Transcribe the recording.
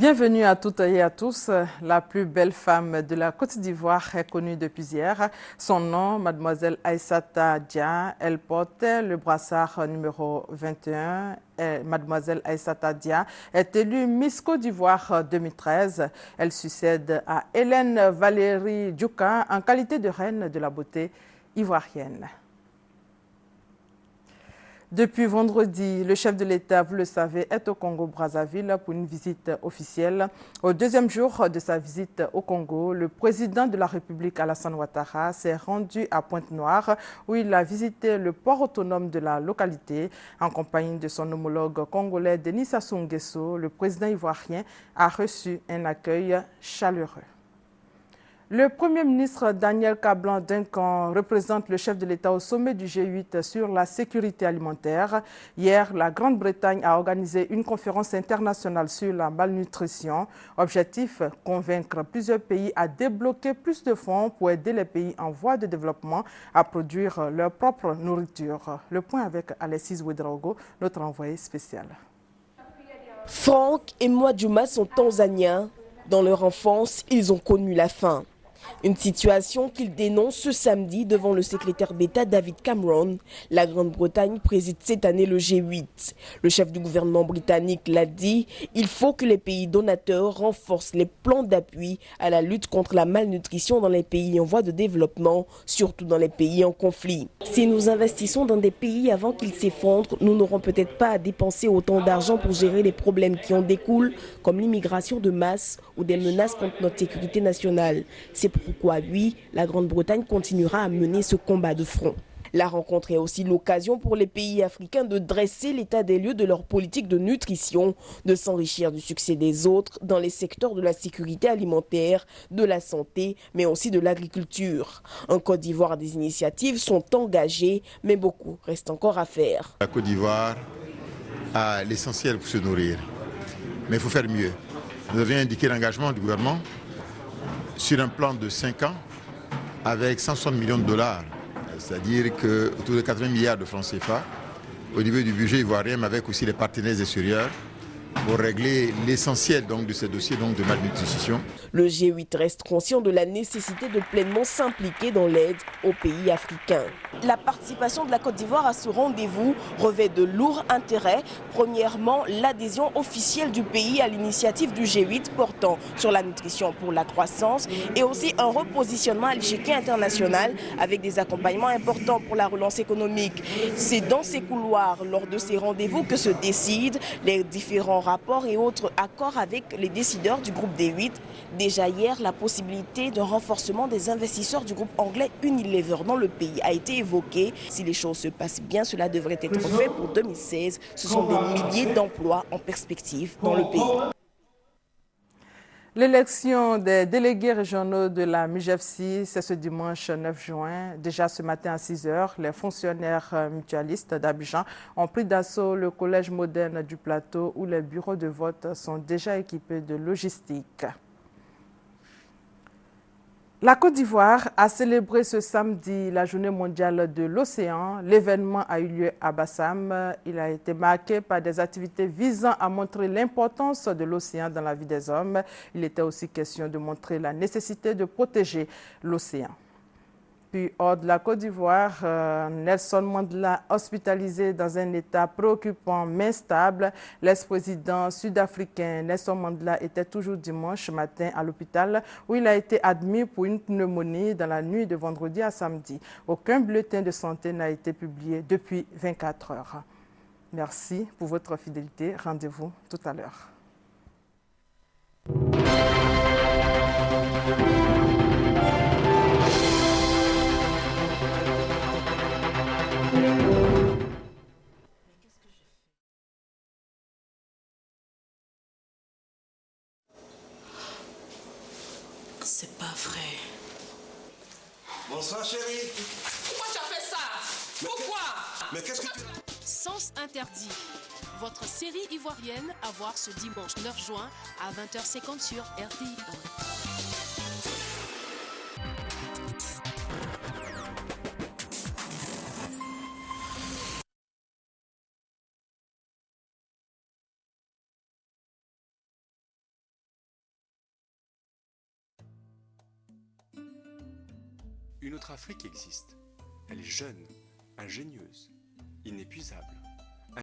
Bienvenue à toutes et à tous. La plus belle femme de la Côte d'Ivoire est connue depuis hier. Son nom, Mademoiselle Aïssata Dia. Elle porte le brassard numéro 21. Mademoiselle Aïssata Dia est élue Miss Côte d'Ivoire 2013. Elle succède à Hélène Valérie Djouka en qualité de reine de la beauté ivoirienne. Depuis vendredi, le chef de l'État, vous le savez, est au Congo-Brazzaville pour une visite officielle. Au deuxième jour de sa visite au Congo, le président de la République, Alassane Ouattara, s'est rendu à Pointe-Noire où il a visité le port autonome de la localité. En compagnie de son homologue congolais Denis Sassou Nguesso, le président ivoirien a reçu un accueil chaleureux. Le Premier ministre Daniel Kablan-Duncan représente le chef de l'État au sommet du G8 sur la sécurité alimentaire. Hier, la Grande-Bretagne a organisé une conférence internationale sur la malnutrition. Objectif, convaincre plusieurs pays à débloquer plus de fonds pour aider les pays en voie de développement à produire leur propre nourriture. Le point avec Alexis Ouedraogo, notre envoyé spécial. Franck et Mwadjouma sont tanzaniens. Dans leur enfance, ils ont connu la faim. Une situation qu'ils dénoncent ce samedi devant le secrétaire d'État David Cameron. La Grande-Bretagne préside cette année le G8. Le chef du gouvernement britannique l'a dit, il faut que les pays donateurs renforcent les plans d'appui à la lutte contre la malnutrition dans les pays en voie de développement, surtout dans les pays en conflit. Si nous investissons dans des pays avant qu'ils s'effondrent, nous n'aurons peut-être pas à dépenser autant d'argent pour gérer les problèmes qui en découlent, comme l'immigration de masse ou des menaces contre notre sécurité nationale. C'est pourquoi, oui, la Grande-Bretagne continuera à mener ce combat de front. La rencontre est aussi l'occasion pour les pays africains de dresser l'état des lieux de leur politique de nutrition, de s'enrichir du succès des autres dans les secteurs de la sécurité alimentaire, de la santé, mais aussi de l'agriculture. En Côte d'Ivoire, des initiatives sont engagées, mais beaucoup reste encore à faire. La Côte d'Ivoire a l'essentiel pour se nourrir, mais il faut faire mieux. Nous avions indiqué l'engagement du gouvernement sur un plan de 5 ans avec 160 millions de dollars, c'est-à-dire autour de 80 milliards de francs CFA au niveau du budget ivoirien, mais avec aussi les partenaires extérieurs pour régler l'essentiel de ces dossiers de malnutrition. Le G8 reste conscient de la nécessité de pleinement s'impliquer dans l'aide aux pays africains. La participation de la Côte d'Ivoire à ce rendez-vous revêt de lourds intérêts. Premièrement, l'adhésion officielle du pays à l'initiative du G8 portant sur la nutrition pour la croissance et aussi un repositionnement à l'échiquier international avec des accompagnements importants pour la relance économique. C'est dans ces couloirs, lors de ces rendez-vous, que se décident les différents rapports et autres accords avec les décideurs du groupe D8. Déjà hier, la possibilité d'un renforcement des investisseurs du groupe anglais Unilever dans le pays a été évoquée. Si les choses se passent bien, cela devrait être fait pour 2016. Ce sont des milliers d'emplois en perspective dans le pays. L'élection des délégués régionaux de la MIGEFSI, c'est ce dimanche 9 juin. Déjà ce matin à 6 h, les fonctionnaires mutualistes d'Abidjan ont pris d'assaut le collège moderne du plateau où les bureaux de vote sont déjà équipés de logistique. La Côte d'Ivoire a célébré ce samedi la journée mondiale de l'océan. L'événement a eu lieu à Bassam. Il a été marqué par des activités visant à montrer l'importance de l'océan dans la vie des hommes. Il était aussi question de montrer la nécessité de protéger l'océan. Puis hors de la Côte d'Ivoire, Nelson Mandela hospitalisé dans un état préoccupant mais stable. L'ex-président sud-africain Nelson Mandela était toujours dimanche matin à l'hôpital où il a été admis pour une pneumonie dans la nuit de vendredi à samedi. Aucun bulletin de santé n'a été publié depuis 24 heures. Merci pour votre fidélité. Rendez-vous tout à l'heure. C'est pas vrai. Bonsoir chérie. Pourquoi tu as fait ça? Pourquoi? Mais qu'est-ce que tu... Sens interdit. Votre série ivoirienne à voir ce dimanche 9 juin à 20h50 sur RTI1. Une autre Afrique existe. Elle est jeune, ingénieuse, inépuisable.